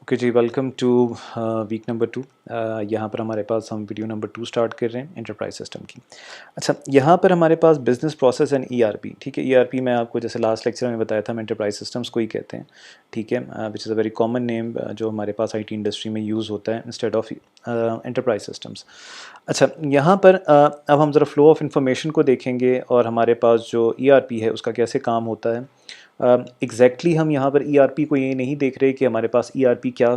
Okay ji, welcome to week number 2। यहाँ पर हमारे पास हम वीडियो नंबर 2 स्टार्ट कर रहे हैं एंटरप्राइज सिस्टम की। अच्छा, यहाँ पर हमारे पास बिजनेस प्रोसेस एंड ईआरपी। ठीक है, ईआरपी मैं आपको जैसे लास्ट लेक्चर में बताया था, हम एंटरप्राइज सिस्टम्स को ही कहते हैं। ठीक है, which is a very common name जो हमारे पास आईटी इंडस्ट्री में यूज़ होता है इंस्टेड ऑफ एंटरप्राइज सिस्टम्स। अच्छा, यहाँ पर अब हम ज़रा फ्लो ऑफ इंफॉर्मेशन को देखेंगे और हमारे पास जो ईआरपी है उसका कैसे काम होता है। एग्जैक्टली हम यहाँ पर ईआरपी को ये नहीं देख रहे कि हमारे पास ईआरपी क्या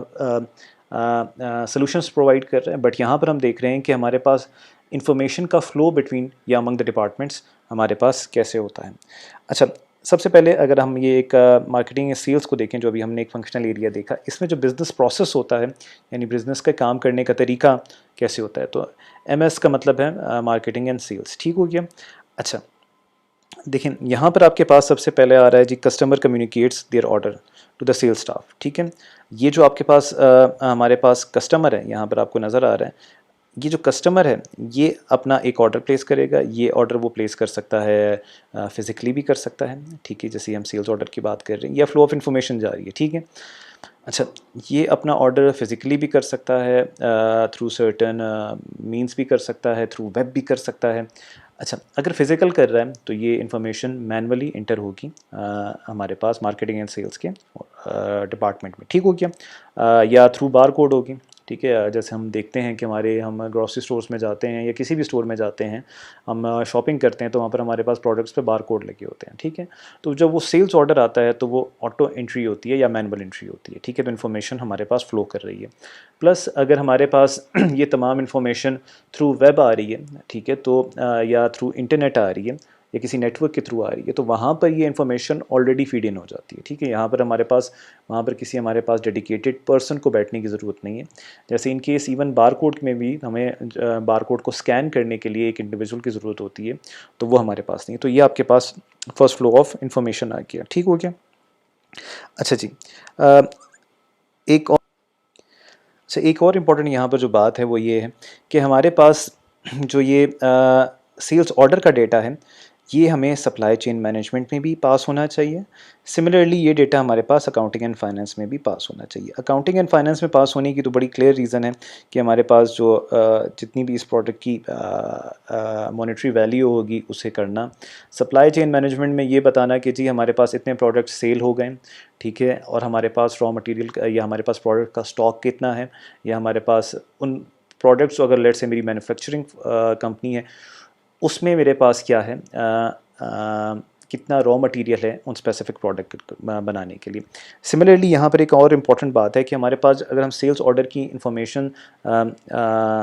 सॉल्यूशंस प्रोवाइड कर रहे हैं, बट यहाँ पर हम देख रहे हैं कि हमारे पास इंफॉर्मेशन का फ़्लो बिटवीन या अमंग द डिपार्टमेंट्स हमारे पास कैसे होता है। अच्छा, सबसे पहले अगर हम ये एक मार्केटिंग या सेल्स को देखें, जो अभी हमने एक फंक्शनल एरिया देखा, इसमें जो बिज़नेस प्रोसेस होता है यानी बिज़नेस का काम करने का तरीका कैसे होता है, तो एमएस का मतलब है मार्केटिंग एंड सेल्स। ठीक हो गया। अच्छा, देखें यहाँ पर आपके पास सबसे पहले आ रहा है जी, customer communicates their order to the sales staff. ठीक है, ये जो आपके पास हमारे पास कस्टमर है, यहाँ पर आपको नज़र आ रहा है, ये जो कस्टमर है ये अपना एक ऑर्डर प्लेस करेगा। ये ऑर्डर वो प्लेस कर सकता है फिज़िकली भी कर सकता है। ठीक है, जैसे हम सेल्स ऑर्डर की बात कर रहे हैं, या फ्लो ऑफ इन्फॉर्मेशन जा रही है। ठीक है, अच्छा, ये अपना ऑर्डर फिज़िकली भी कर सकता है, थ्रू सर्टन मींस भी कर सकता है, थ्रू वेब भी कर सकता है। अच्छा, अगर फिज़िकल कर रहा है तो ये इन्फॉर्मेशन मैनुअली इंटर होगी हमारे पास मार्केटिंग एंड सेल्स के डिपार्टमेंट में। ठीक हो गया। या थ्रू बार कोड होगी। ठीक है, जैसे हम देखते हैं कि हम ग्रॉसरी स्टोर्स में जाते हैं या किसी भी स्टोर में जाते हैं, हम शॉपिंग करते हैं, तो वहाँ पर हमारे पास प्रोडक्ट्स पे बार कोड लगे होते हैं। ठीक है, तो जब वो सेल्स ऑर्डर आता है तो वो ऑटो एंट्री होती है या मैनुअल एंट्री होती है। ठीक है, तो इन्फॉर्मेशन हमारे पास फ्लो कर रही है। प्लस अगर हमारे पास ये तमाम इन्फॉर्मेशन थ्रू वेब आ रही है, ठीक है, तो या थ्रू इंटरनेट आ रही है या किसी नेटवर्क के थ्रू आ रही है, तो वहाँ पर ये इन्फॉर्मेशन ऑलरेडी फीड इन हो जाती है। ठीक है, यहाँ पर हमारे पास वहाँ पर किसी हमारे पास डेडिकेटेड पर्सन को बैठने की ज़रूरत नहीं है। जैसे in case even bar code में भी हमें बार कोड को स्कैन करने के लिए एक इंडिविजुअल की ज़रूरत होती है, तो वो हमारे पास नहीं है। तो ये आपके पास फर्स्ट फ्लो ऑफ इंफॉर्मेशन आ गया। ठीक हो गया। अच्छा जी, एक और एक और इम्पॉर्टेंट यहाँ पर जो बात है वो ये है कि हमारे पास जो ये सेल्स ऑर्डर का डेटा है, ये हमें सप्लाई चेन मैनेजमेंट में भी पास होना चाहिए। सिमिलरली ये डेटा हमारे पास अकाउंटिंग एंड फाइनेंस में भी पास होना चाहिए। अकाउंटिंग एंड फाइनेंस में पास होने की तो बड़ी क्लियर रीज़न है कि हमारे पास जो जितनी भी इस प्रोडक्ट की मॉनेटरी वैल्यू होगी उसे करना। सप्लाई चेन मैनेजमेंट में ये बताना कि जी हमारे पास इतने प्रोडक्ट सेल हो गए, ठीक है, और हमारे पास रॉ मटेरियल या हमारे पास प्रोडक्ट का स्टॉक कितना है, या हमारे पास उन प्रोडक्ट्स, अगर लेट से मेरी मैन्युफैक्चरिंग कंपनी है, उसमें मेरे पास क्या है, कितना रॉ मटेरियल है उन स्पेसिफिक प्रोडक्ट बनाने के लिए। सिमिलरली यहाँ पर एक और इम्पॉर्टेंट बात है कि हमारे पास अगर हम सेल्स ऑर्डर की इंफॉर्मेशन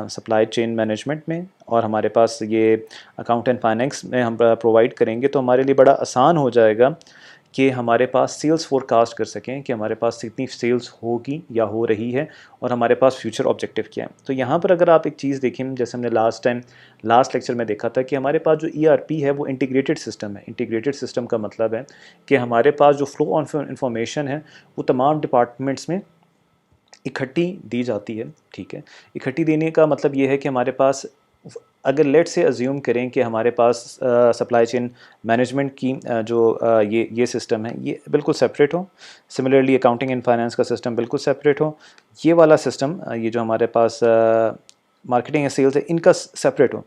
सप्लाई चेन मैनेजमेंट में और हमारे पास ये अकाउंट एंड फाइनेंस में हम प्रोवाइड करेंगे, तो हमारे लिए बड़ा आसान हो जाएगा कि हमारे पास सेल्स फोरकास्ट कर सकें कि हमारे पास कितनी सेल्स होगी या हो रही है और हमारे पास फ्यूचर ऑब्जेक्टिव क्या है। तो यहाँ पर अगर आप एक चीज़ देखें, जैसे हमने लास्ट लेक्चर में देखा था कि हमारे पास जो ईआरपी है वो इंटीग्रेटेड सिस्टम है। इंटीग्रेटेड सिस्टम का मतलब है कि हमारे पास जो फ्लो ऑफ इंफॉर्मेशन है वो तमाम डिपार्टमेंट्स में इकट्ठी दी जाती है। ठीक है, इकट्ठी देने का मतलब ये है कि हमारे पास, अगर लेट से अज्यूम करें कि हमारे पास सप्लाई चेन मैनेजमेंट की ये सिस्टम है, ये बिल्कुल सेपरेट हो। सिमिलरली अकाउंटिंग एंड फाइनेंस का सिस्टम बिल्कुल सेपरेट हो। ये वाला सिस्टम, ये जो हमारे पास मार्केटिंग या सेल्स है, इनका सेपरेट हो।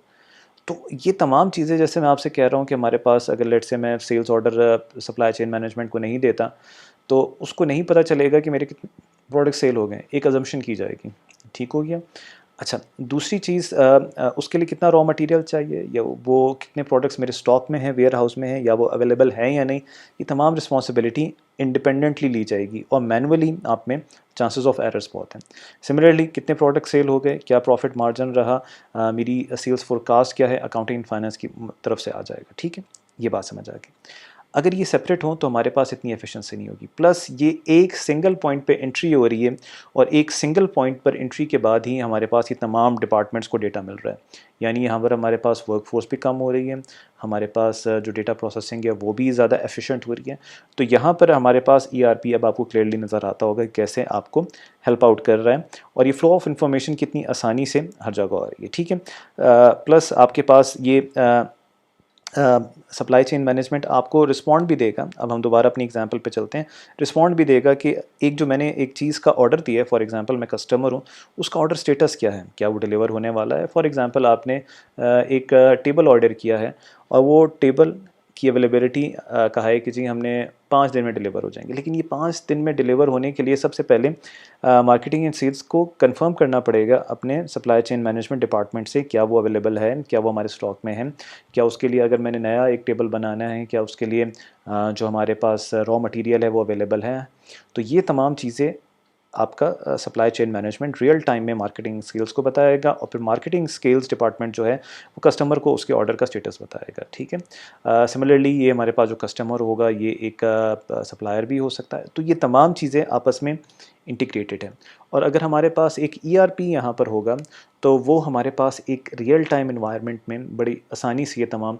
तो ये तमाम चीज़ें, जैसे मैं आपसे कह रहा हूँ कि हमारे पास अगर लेट से मैं sales order supply chain management को नहीं देता, तो उसको नहीं पता चलेगा कि मेरे कितने प्रोडक्ट सेल हो गए। एक अजम्पशन की जाएगी। ठीक हो गया। अच्छा, दूसरी चीज़, उसके लिए कितना रॉ मटेरियल चाहिए, या वो कितने प्रोडक्ट्स मेरे स्टॉक में हैं, वेयर हाउस में हैं, या वो अवेलेबल हैं या नहीं, ये तमाम रिस्पॉन्सिबिलिटी इंडिपेंडेंटली ली जाएगी और मैनुअली आप में चांसेस ऑफ एरर्स बहुत हैं। सिमिलरली कितने प्रोडक्ट सेल हो गए, क्या प्रॉफिट मार्जिन रहा, मेरी सेल्स फोरकास्ट क्या है, अकाउंटिंग फाइनेंस की तरफ से आ जाएगा। ठीक है, ये बात समझ आ गई। अगर ये सेपरेट हो तो हमारे पास इतनी एफिशिएंसी नहीं होगी। प्लस ये एक सिंगल पॉइंट पे एंट्री हो रही है और एक सिंगल पॉइंट पर एंट्री के बाद ही हमारे पास ये तमाम डिपार्टमेंट्स को डेटा मिल रहा है। यानी यहाँ पर हमारे पास वर्कफोर्स भी कम हो रही है, हमारे पास जो डेटा प्रोसेसिंग है वो भी ज़्यादा एफिशिएंट हो रही है। तो यहाँ पर हमारे पास ईआरपी अब आपको क्लियरली नज़र आता होगा कैसे आपको हेल्प आउट कर रहा है और ये फ्लो ऑफ इंफॉर्मेशन कितनी आसानी से हर जगह आ रही है। ठीक है, प्लस आपके पास ये सप्लाई चेन मैनेजमेंट आपको रिस्पॉन्ड भी देगा। अब हम दोबारा अपनी एग्जांपल पे चलते हैं। रिस्पॉन्ड भी देगा कि एक जो मैंने एक चीज़ का ऑर्डर दिया है, फॉर एग्जांपल मैं कस्टमर हूँ, उसका ऑर्डर स्टेटस क्या है, क्या वो डिलीवर होने वाला है। फॉर एग्जांपल आपने एक टेबल ऑर्डर किया है और वो टेबल की अवेलेबिलिटी कहा है कि जी हमने 5 दिन में डिलीवर हो जाएंगे, लेकिन ये 5 दिन में डिलीवर होने के लिए सबसे पहले मार्केटिंग एंड सेल्स को कंफर्म करना पड़ेगा अपने सप्लाई चेन मैनेजमेंट डिपार्टमेंट से, क्या वो अवेलेबल है, क्या वो हमारे स्टॉक में है, क्या उसके लिए अगर मैंने नया एक टेबल बनाना है, क्या उसके लिए जो हमारे पास रॉ मटेरियल है वो अवेलेबल है। तो ये तमाम चीज़ें आपका supply chain management real time में मार्केटिंग स्किल्स को बताएगा और फिर मार्केटिंग स्किल्स डिपार्टमेंट जो है वो कस्टमर को उसके ऑर्डर का स्टेटस बताएगा। ठीक है। सिमिलरली ये हमारे पास जो कस्टमर होगा ये एक सप्लायर भी हो सकता है। तो ये तमाम चीज़ें आपस में इंटीग्रेटेड है। और अगर हमारे पास एक ERP यहाँ पर होगा तो वो हमारे पास एक रियल टाइम इन्वायरमेंट में बड़ी आसानी से ये तमाम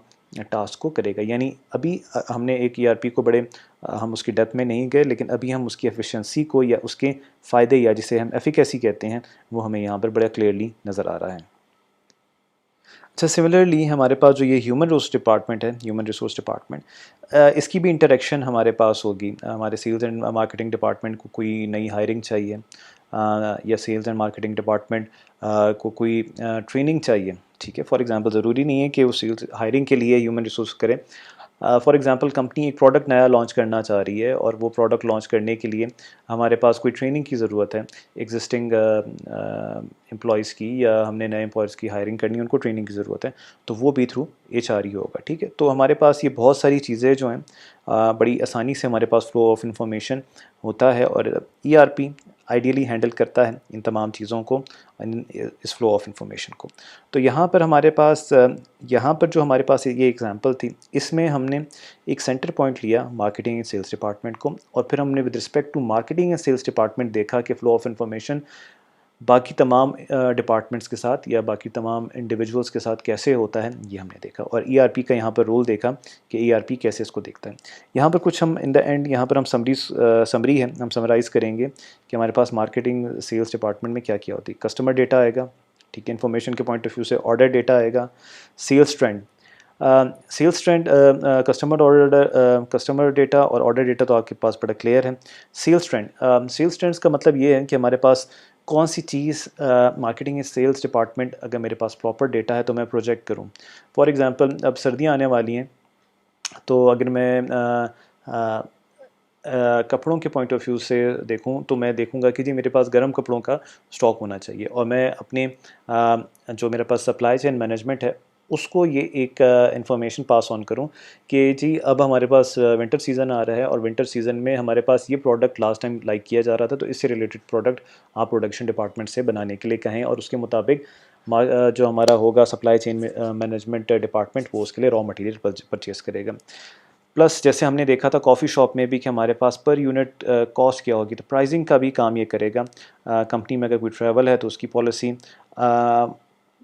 टास्क को करेगा। यानी अभी हमने एक ERP को बड़े हम उसकी डेप्थ में नहीं गए, लेकिन अभी हम उसकी एफिशिएंसी को या उसके फ़ायदे या जिसे हम एफिकेसी कहते हैं वो हमें यहाँ पर बड़ा क्लियरली नज़र आ रहा है। अच्छा, सिमिलरली हमारे पास जो ये ह्यूमन रिसोर्स डिपार्टमेंट है, ह्यूमन रिसोर्स डिपार्टमेंट, इसकी भी इंटरेक्शन हमारे पास होगी। हमारे सेल्स एंड मार्केटिंग डिपार्टमेंट को कोई नई हायरिंग चाहिए या सेल्स एंड मार्केटिंग डिपार्टमेंट को कोई ट्रेनिंग चाहिए। ठीक है, फॉर एग्जांपल ज़रूरी नहीं है कि वो सेल्स हायरिंग के लिए ह्यूमन रिसोर्स करे। फॉर एग्जांपल कंपनी एक प्रोडक्ट नया लॉन्च करना चाह रही है और वो प्रोडक्ट लॉन्च करने के लिए हमारे पास कोई ट्रेनिंग की ज़रूरत है, एग्जिस्टिंग एम्प्लॉयज़ की, या हमने नए एम्प्लॉयज़ की हायरिंग करनी है, उनको ट्रेनिंग की ज़रूरत है, तो वो भी थ्रू HR ही होगा। ठीक है, तो हमारे पास ये बहुत सारी चीज़ें जो हैं बड़ी आसानी से हमारे पास फ्लो ऑफ इंफॉर्मेशन होता है और ERP आइडियली हैंडल करता है इन तमाम चीज़ों को, इस फ्लो ऑफ इंफॉर्मेशन को। तो यहाँ पर हमारे पास यहाँ पर जो हमारे पास ये एग्जांपल थी, इसमें हमने एक सेंटर पॉइंट लिया मार्केटिंग एंड सेल्स डिपार्टमेंट को, और फिर हमने with respect to marketing and sales department देखा कि फ़्लो ऑफ इंफॉर्मेशन बाकी तमाम डिपार्टमेंट्स के साथ या बाकी तमाम इंडिविजुअल्स के साथ कैसे होता है, ये हमने देखा। और ERP का यहाँ पर रोल देखा कि ERP कैसे इसको देखता है। यहाँ पर कुछ हम इन द एंड यहाँ पर हम समरी है, हम समराइज़ करेंगे कि हमारे पास मार्केटिंग सेल्स डिपार्टमेंट में क्या क्या होती है। कस्टमर डेटा आएगा, ठीक है, इन्फॉर्मेशन के पॉइंट ऑफ व्यू से ऑर्डर डेटा आएगा, sales trend, sales trend, customer data और ऑर्डर डेटा तो आपके पास बड़ा क्लियर है। सेल्स ट्रेंड्स का मतलब ये है कि हमारे पास कौन सी चीज़ मार्केटिंग एंड सेल्स डिपार्टमेंट, अगर मेरे पास प्रॉपर डेटा है तो मैं प्रोजेक्ट करूँ। फॉर एग्जांपल अब सर्दियाँ आने वाली हैं, तो अगर मैं कपड़ों के पॉइंट ऑफ व्यू से देखूं तो मैं देखूंगा कि जी मेरे पास गर्म कपड़ों का स्टॉक होना चाहिए, और मैं अपने जो मेरे पास सप्लाई चेन मैनेजमेंट है उसको ये एक इंफॉर्मेशन पास ऑन करूं कि जी अब हमारे पास विंटर सीज़न आ रहा है और विंटर सीज़न में हमारे पास ये प्रोडक्ट लास्ट टाइम लाइक किया जा रहा था, तो इससे रिलेटेड प्रोडक्ट आप प्रोडक्शन डिपार्टमेंट से बनाने के लिए कहें, और उसके मुताबिक जो हमारा होगा सप्लाई चेन मैनेजमेंट डिपार्टमेंट वो उसके लिए रॉ मटेरियल परचेज़ करेगा। प्लस जैसे हमने देखा था कॉफ़ी शॉप में भी कि हमारे पास पर यूनिट कॉस्ट क्या होगी, तो प्राइसिंग का भी काम ये करेगा। कंपनी में अगर कोई ट्रैवल है तो उसकी पॉलिसी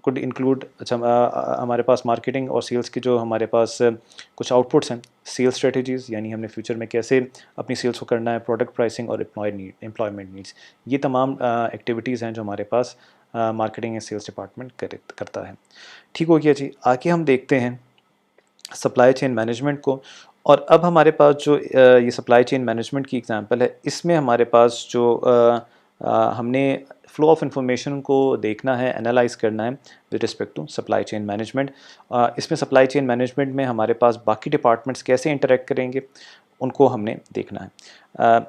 कुड इंक्लूड, अच्छा हमारे पास मार्केटिंग और सेल्स के जो हमारे पास कुछ आउटपुट्स हैं, सेल्स स्ट्रेटजीज़, यानी हमने फ्यूचर में कैसे अपनी सेल्स को करना है, प्रोडक्ट प्राइसिंग और एम्प्लॉयमेंट नीड्स, ये तमाम एक्टिविटीज़ हैं जो हमारे पास मार्केटिंग एंड सेल्स डिपार्टमेंट करता है। ठीक हो गया जी, आगे हम देखते हैं सप्लाई चेन मैनेजमेंट को। और अब हमारे पास जो ये सप्लाई चेन मैनेजमेंट की एग्जांपल है, इसमें हमारे पास जो हमने फ्लो ऑफ इंफॉर्मेशन को देखना है, एनालाइज करना है with respect to supply chain management. इसमें सप्लाई चेन मैनेजमेंट में हमारे पास बाकी डिपार्टमेंट्स कैसे इंटरेक्ट करेंगे उनको हमने देखना है।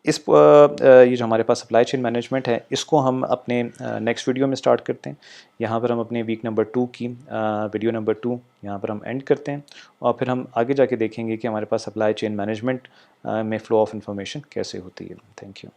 ये जो हमारे पास सप्लाई चेन मैनेजमेंट है इसको हम अपने नेक्स्ट वीडियो में स्टार्ट करते हैं। यहाँ पर हम अपने वीक नंबर 2 की वीडियो नंबर 2 यहाँ पर हम एंड करते हैं, और फिर हम आगे जाके देखेंगे कि हमारे पास सप्लाई चेन मैनेजमेंट में फ़्लो ऑफ इंफॉर्मेशन कैसे होती है। Thank you.